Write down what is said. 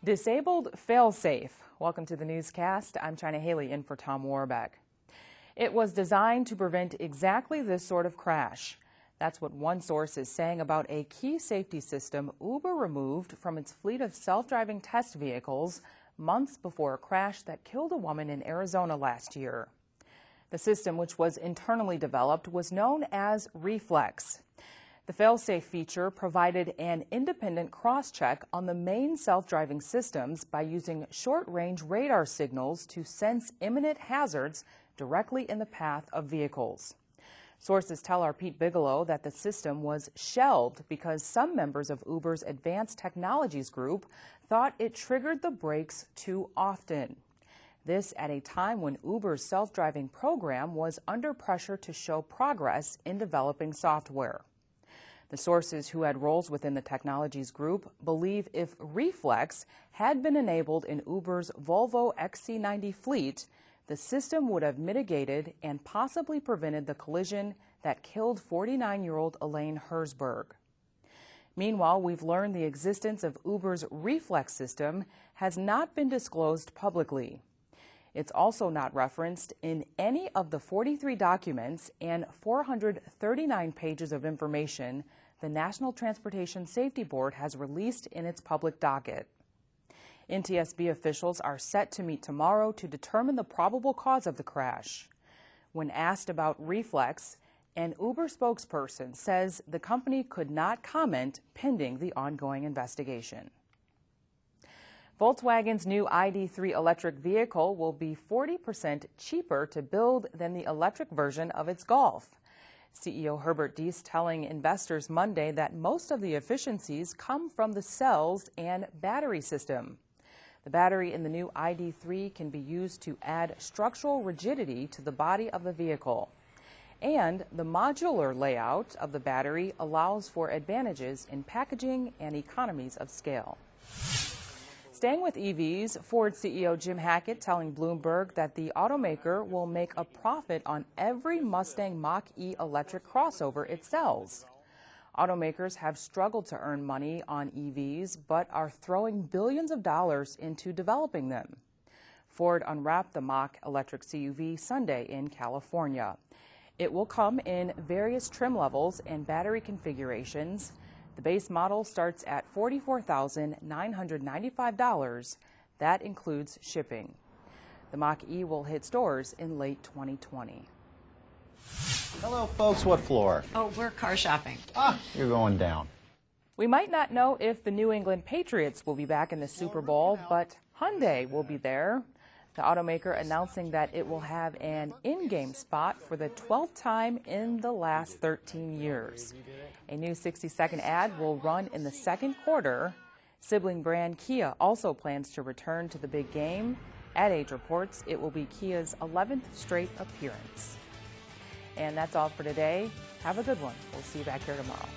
Disabled failsafe. Welcome to the newscast. I'm China Haley in for Tom Warbeck. It was designed to prevent exactly this sort of crash. That's what one source is saying about a key safety system Uber removed from its fleet of self-driving test vehicles months before a crash that killed a woman in Arizona last year. The system, which was internally developed, was known as Reflex. The failsafe feature provided an independent cross-check on the main self-driving systems by using short-range radar signals to sense imminent hazards directly in the path of vehicles. Sources tell our Pete Bigelow that the system was shelved because some members of Uber's Advanced Technologies group thought it triggered the brakes too often. This at a time when Uber's self-driving program was under pressure to show progress in developing software. The sources who had roles within the technologies group believe if Reflex had been enabled in Uber's Volvo XC90 fleet, the system would have mitigated and possibly prevented the collision that killed 49-year-old Elaine Herzberg. Meanwhile, we've learned the existence of Uber's Reflex system has not been disclosed publicly. It's also not referenced in any of the 43 documents and 439 pages of information the National Transportation Safety Board has released in its public docket. NTSB officials are set to meet tomorrow to determine the probable cause of the crash. When asked about Reflex, an Uber spokesperson says the company could not comment pending the ongoing investigation. Volkswagen's new ID3 electric vehicle will be 40% cheaper to build than the electric version of its Golf. CEO Herbert Diess telling investors Monday that most of the efficiencies come from the cells and battery system. The battery in the new ID3 can be used to add structural rigidity to the body of the vehicle. And the modular layout of the battery allows for advantages in packaging and economies of scale. Staying with EVs, Ford CEO Jim Hackett telling Bloomberg that the automaker will make a profit on every Mustang Mach-E electric crossover it sells. Automakers have struggled to earn money on EVs, but are throwing billions of dollars into developing them. Ford unwrapped the Mach electric CUV Sunday in California. It will come in various trim levels and battery configurations. The base model starts at $44,995. That includes shipping. The Mach-E will hit stores in late 2020. Hello, folks. What floor? Oh, we're car shopping. You're going down. We might not know if the New England Patriots will be back in the Super Bowl, but Hyundai will be there. The automaker announcing that it will have an in-game spot for the 12th time in the last 13 years. A new 60-second ad will run in the second quarter. Sibling brand Kia also plans to return to the big game. Ad Age reports it will be Kia's 11th straight appearance. And that's all for today. Have a good one. We'll see you back here tomorrow.